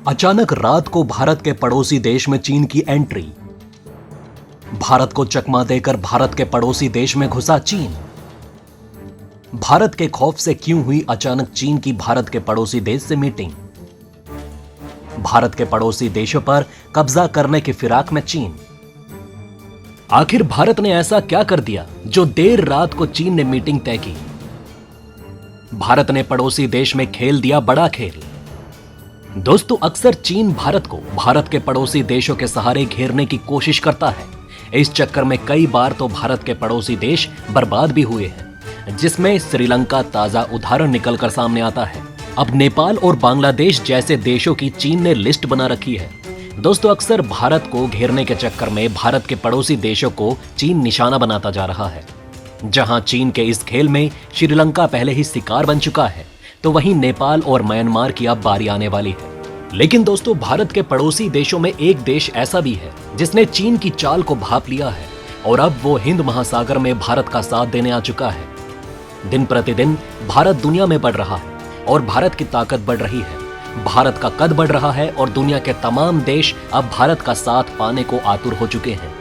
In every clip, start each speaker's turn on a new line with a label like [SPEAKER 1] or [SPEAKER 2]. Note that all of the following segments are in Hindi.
[SPEAKER 1] अचानक रात को भारत के पड़ोसी देश में चीन की एंट्री। भारत को चकमा देकर भारत के पड़ोसी देश में घुसा चीन। भारत के खौफ से क्यों हुई अचानक चीन की भारत के पड़ोसी देश से मीटिंग। भारत के पड़ोसी देशों पर कब्जा करने की फिराक में चीन। आखिर भारत ने ऐसा क्या कर दिया जो देर रात को चीन ने मीटिंग तय की। भारत ने पड़ोसी देश में खेल दिया बड़ा खेल। दोस्तों, अक्सर चीन भारत को भारत के पड़ोसी देशों के सहारे घेरने की कोशिश करता है। इस चक्कर में कई बार तो भारत के पड़ोसी देश बर्बाद भी हुए हैं, जिसमें श्रीलंका ताजा उदाहरण निकलकर सामने आता है। अब नेपाल और बांग्लादेश जैसे देशों की चीन ने लिस्ट बना रखी है। दोस्तों, अक्सर भारत को घेरने के चक्कर में भारत के पड़ोसी देशों को चीन निशाना बनाता जा रहा है। जहां चीन के इस खेल में श्रीलंका पहले ही शिकार बन चुका है, तो वहीं नेपाल और म्यांमार की अब बारी आने वाली है। लेकिन दोस्तों, भारत के पड़ोसी देशों में एक देश ऐसा भी है जिसने चीन की चाल को भांप लिया है और अब वो हिंद महासागर में भारत का साथ देने आ चुका है। दिन प्रतिदिन भारत दुनिया में बढ़ रहा है और भारत की ताकत बढ़ रही है। भारत का कद बढ़ रहा है और दुनिया के तमाम देश अब भारत का साथ पाने को आतुर हो चुके हैं,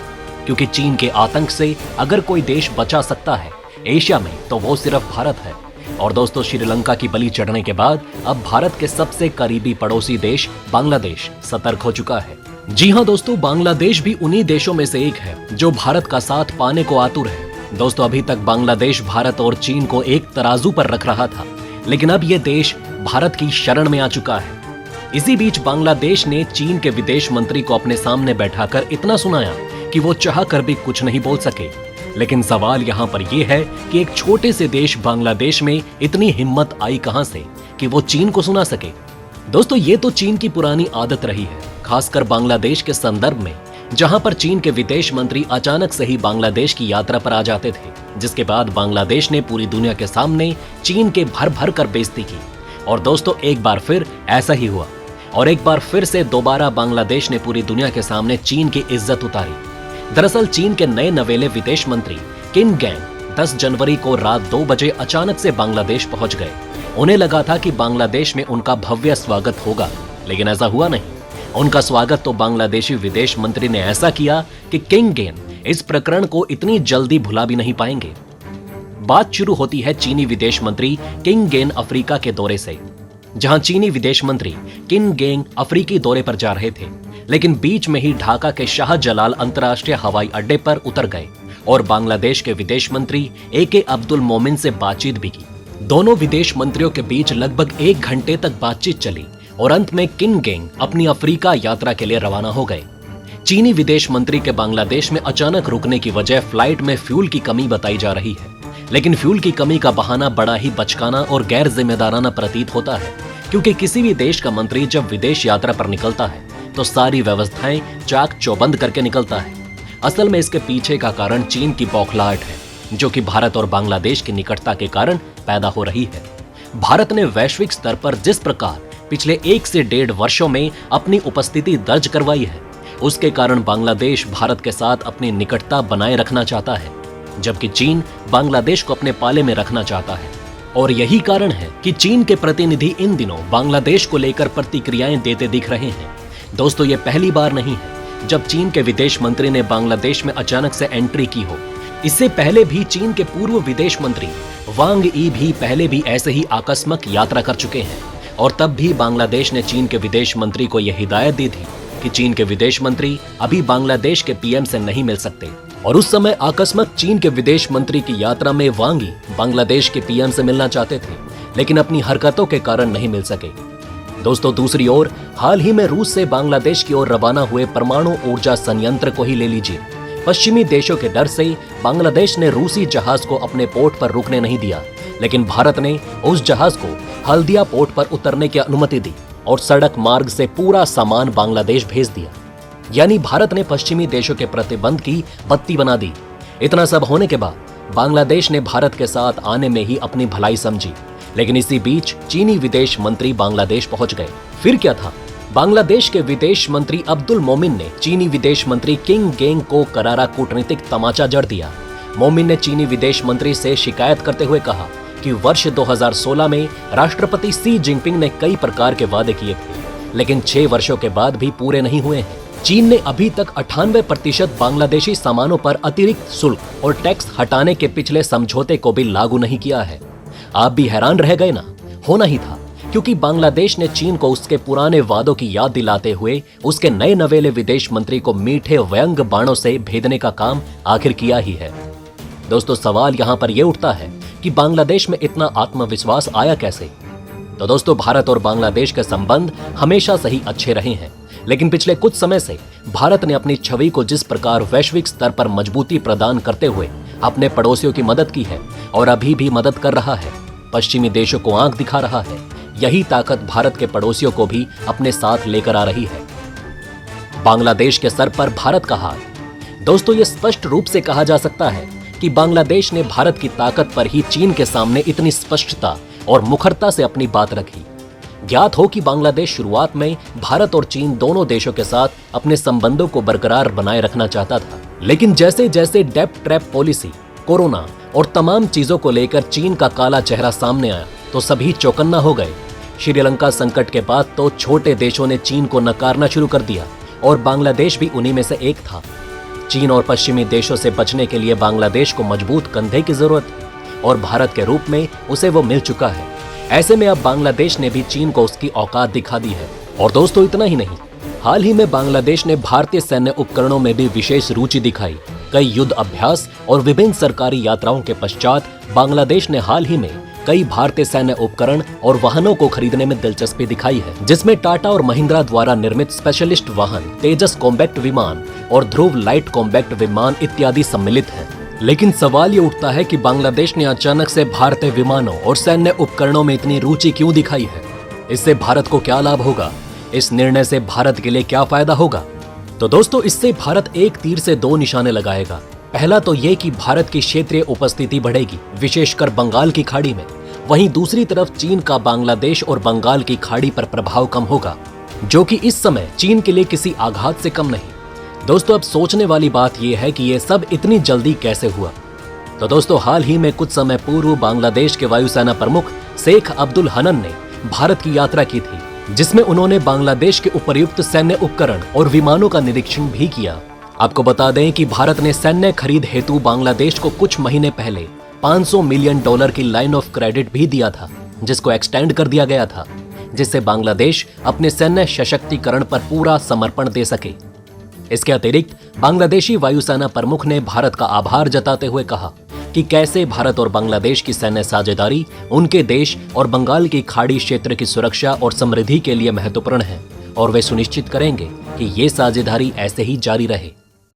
[SPEAKER 1] क्योंकि चीन के आतंक से अगर कोई देश बचा सकता है एशिया में, तो वो सिर्फ भारत है। और दोस्तों, श्रीलंका की बलि चढ़ने के बाद अब भारत के सबसे करीबी पड़ोसी देश बांग्लादेश सतर्क हो चुका है। जी हां दोस्तों, बांग्लादेश भी उन्हीं देशों में से एक है जो भारत का साथ पाने को आतुर है। दोस्तों, अभी तक बांग्लादेश भारत और चीन को एक तराजू पर रख रहा था, लेकिन अब ये देश भारत की शरण में आ चुका है। इसी बीच बांग्लादेश ने चीन के विदेश मंत्री को अपने सामने बैठाकर इतना सुनाया कि वो चाह कर भी कुछ नहीं बोल सके। लेकिन सवाल यहाँ पर यह है कि एक छोटे से देश बांग्लादेश में इतनी हिम्मत आई कहां से कि वो चीन को सुना सके। दोस्तों, ये तो चीन की पुरानी आदत रही है, खासकर बांग्लादेश के संदर्भ में, जहां पर चीन के विदेश मंत्री अचानक से ही बांग्लादेश की यात्रा पर आ जाते थे, जिसके बाद बांग्लादेश ने पूरी दुनिया के सामने चीन के भर भर कर बेइज्जती की। और दोस्तों, एक बार फिर ऐसा ही हुआ और एक बार फिर से दोबारा बांग्लादेश ने पूरी दुनिया के सामने चीन की इज्जत उतारी। दरअसल चीन के नए नवेले विदेश मंत्री किम गैंग 10 जनवरी को रात 2 बजे अचानक से बांग्लादेश पहुंच गए। उन्हें लगा था कि बांग्लादेश में उनका भव्य स्वागत होगा, लेकिन ऐसा हुआ नहीं। उनका स्वागत तो बांग्लादेशी विदेश मंत्री ने ऐसा किया कि किम गैंग इस प्रकरण को इतनी जल्दी भुला भी नहीं पाएंगे। बात शुरू होती है चीनी विदेश मंत्री किम गैंग अफ्रीका के दौरे से, जहां चीनी विदेश मंत्री किम गैंग अफ्रीकी दौरे पर जा रहे थे, लेकिन बीच में ही ढाका के शाहजलाल अंतर्राष्ट्रीय हवाई अड्डे पर उतर गए और बांग्लादेश के विदेश मंत्री AK अब्दुल मोमिन से बातचीत भी की। दोनों विदेश मंत्रियों के बीच लगभग 1 घंटे तक बातचीत चली और अंत में किम गैंग अपनी अफ्रीका यात्रा के लिए रवाना हो गए। चीनी विदेश मंत्री के बांग्लादेश में अचानक रुकने की वजह फ्लाइट में फ्यूल की कमी बताई जा रही है, लेकिन फ्यूल की कमी का बहाना बड़ा ही बचकाना और गैर जिम्मेदाराना प्रतीत होता है, क्योंकि किसी भी देश का मंत्री जब विदेश यात्रा पर निकलता है तो सारी व्यवस्थाएं चाक चौबंद करके निकलता है। असल में इसके पीछे का कारण चीन की बौखलाहट है, जो कि भारत और बांग्लादेश की निकटता के कारण पैदा हो रही है। भारत ने वैश्विक स्तर पर जिस प्रकार पिछले 1 से 1.5 वर्षों में अपनी उपस्थिति दर्ज करवाई है, उसके कारण बांग्लादेश भारत के साथ अपनी निकटता बनाए रखना चाहता है, जबकि चीन बांग्लादेश को अपने पाले में रखना चाहता है। और यही कारण है कि चीन के प्रतिनिधि इन दिनों बांग्लादेश को लेकर प्रतिक्रियाएं देते दिख रहे हैं। दोस्तों, ये पहली बार नहीं है जब चीन के विदेश मंत्री ने बांग्लादेश में अचानक से एंट्री की हो। इससे पहले भी चीन के पूर्व विदेश मंत्री वांग यी भी पहले भी ऐसे ही आकस्मिक यात्रा कर चुके हैं और तब भी बांग्लादेश ने चीन के विदेश मंत्री को यह हिदायत दी थी कि चीन के विदेश मंत्री अभी बांग्लादेश के PM से नहीं मिल सकते। और उस समय आकस्मिक चीन के विदेश मंत्री की यात्रा में वांग यी बांग्लादेश के PM से मिलना चाहते थे, लेकिन अपनी हरकतों के कारण नहीं मिल सके। दोस्तों, दूसरी ओर हाल ही में रूस से बांग्लादेश की ओर रवाना हुए परमाणु ऊर्जा संयंत्र को ही ले लीजिए। पश्चिमी देशों के डर से बांग्लादेश ने रूसी जहाज को अपने पोर्ट पर रुकने नहीं दिया, लेकिन भारत ने उस जहाज को हल्दिया पोर्ट पर उतरने की अनुमति दी और सड़क मार्ग से पूरा सामान बांग्लादेश भेज दिया। यानी भारत ने पश्चिमी देशों के प्रतिबंध की बत्ती बना दी। इतना सब होने के बाद बांग्लादेश ने भारत के साथ आने में ही अपनी भलाई समझी, लेकिन इसी बीच चीनी विदेश मंत्री बांग्लादेश पहुंच गए। फिर क्या था, बांग्लादेश के विदेश मंत्री अब्दुल मोमिन ने चीनी विदेश मंत्री किम गैंग को करारा कूटनीतिक तमाचा जड़ दिया। मोमिन ने चीनी विदेश मंत्री से शिकायत करते हुए कहा कि वर्ष 2016 में राष्ट्रपति शी जिनपिंग ने कई प्रकार के वादे किए थे, लेकिन 6 वर्षों के बाद भी पूरे नहीं हुए हैं। चीन ने अभी तक 98% बांग्लादेशी सामानों पर अतिरिक्त शुल्क और टैक्स हटाने के पिछले समझौते को भी लागू नहीं किया है। आप भी हैरान रह गए ना? होना ही था, क्योंकि बांग्लादेश ने चीन को उसके पुराने वादों की याद दिलाते हुए उसके नए नवेले विदेश मंत्री को मीठे व्यंग बाणों से भेदने का काम आखिर किया ही है। दोस्तों, सवाल यहां पर यह उठता है कि बांग्लादेश में इतना आत्मविश्वास आया कैसे? तो दोस्तों, भारत और बांग्लादेश के संबंध हमेशा से ही अच्छे रहे हैं, लेकिन पिछले कुछ समय से भारत ने अपनी छवि को जिस प्रकार वैश्विक स्तर पर मजबूती प्रदान करते हुए अपने पड़ोसियों की मदद की है और अभी भी मदद कर रहा है, पश्चिमी देशों को आंख दिखा रहा है, यही ताकत भारत के पड़ोसियों को भी अपने साथ लेकर आ रही है। बांग्लादेश के सर पर भारत का हाथ। दोस्तों, यह स्पष्ट रूप से कहा जा सकता है कि बांग्लादेश ने भारत की ताकत पर ही चीन के सामने इतनी स्पष्टता और मुखरता से अपनी बात रखी। ज्ञात हो कि बांग्लादेश शुरुआत में भारत और चीन दोनों देशों के साथ अपने संबंधों को बरकरार बनाए रखना चाहता था, लेकिन जैसे जैसे डेप्थ ट्रैप पॉलिसी, कोरोना और तमाम चीजों को लेकर चीन का काला चेहरा सामने आया तो सभी चौकन्ना हो गए। श्रीलंका संकट के बाद तो छोटे देशों ने चीन को नकारना शुरू कर दिया और बांग्लादेश भी उन्हीं में से एक था। चीन और पश्चिमी देशों से बचने के लिए बांग्लादेश को मजबूत कंधे की जरूरत थी और भारत के रूप में उसे वो मिल चुका है। ऐसे में अब बांग्लादेश ने भी चीन को उसकी औकात दिखा दी है। और दोस्तों, इतना ही नहीं, हाल ही में बांग्लादेश ने भारतीय सैन्य उपकरणों में भी विशेष रुचि दिखाई। कई युद्ध अभ्यास और विभिन्न सरकारी यात्राओं के पश्चात बांग्लादेश ने हाल ही में कई भारतीय सैन्य उपकरण और वाहनों को खरीदने में दिलचस्पी दिखाई है, जिसमें टाटा और महिंद्रा द्वारा निर्मित स्पेशलिस्ट वाहन, तेजस कॉम्बैक्ट विमान और ध्रुव लाइट कॉम्बैक्ट विमान इत्यादि सम्मिलित हैं। लेकिन सवाल ये उठता है कि बांग्लादेश ने अचानक से भारतीय विमानों और सैन्य उपकरणों में इतनी रुचि क्यों दिखाई है? इससे भारत को क्या लाभ होगा? इस निर्णय से भारत के लिए क्या फायदा होगा? तो दोस्तों, इससे भारत एक तीर से दो निशाने लगाएगा। पहला तो ये कि भारत की क्षेत्रीय उपस्थिति बढ़ेगी, विशेषकर बंगाल की खाड़ी में। वहीं दूसरी तरफ चीन का बांग्लादेश और बंगाल की खाड़ी पर प्रभाव कम होगा, जो कि इस समय चीन के लिए किसी आघात से कम नहीं। दोस्तों, अब सोचने वाली बात यह है कि यह सब इतनी जल्दी कैसे हुआ? तो दोस्तों, हाल ही में कुछ समय पूर्व बांग्लादेश के वायुसेना प्रमुख शेख अब्दुल हनन ने भारत की यात्रा की थी, जिसमें उन्होंने बांग्लादेश के उपर्युक्त सैन्य उपकरण और विमानों का निरीक्षण भी किया। आपको बता दें कि भारत ने सैन्य खरीद हेतु बांग्लादेश को कुछ महीने पहले $500 मिलियन की लाइन ऑफ क्रेडिट भी दिया था, जिसको एक्सटेंड कर दिया गया था, जिससे बांग्लादेश अपने सैन्य सशक्तिकरण पर पूरा समर्पण दे सके। इसके अतिरिक्त बांग्लादेशी वायुसेना प्रमुख ने भारत का आभार जताते हुए कहा कि कैसे भारत और बांग्लादेश की सैन्य साझेदारी उनके देश और बंगाल की खाड़ी क्षेत्र की सुरक्षा और समृद्धि के लिए महत्वपूर्ण है और वे सुनिश्चित करेंगे कि ये साझेदारी ऐसे ही जारी रहे।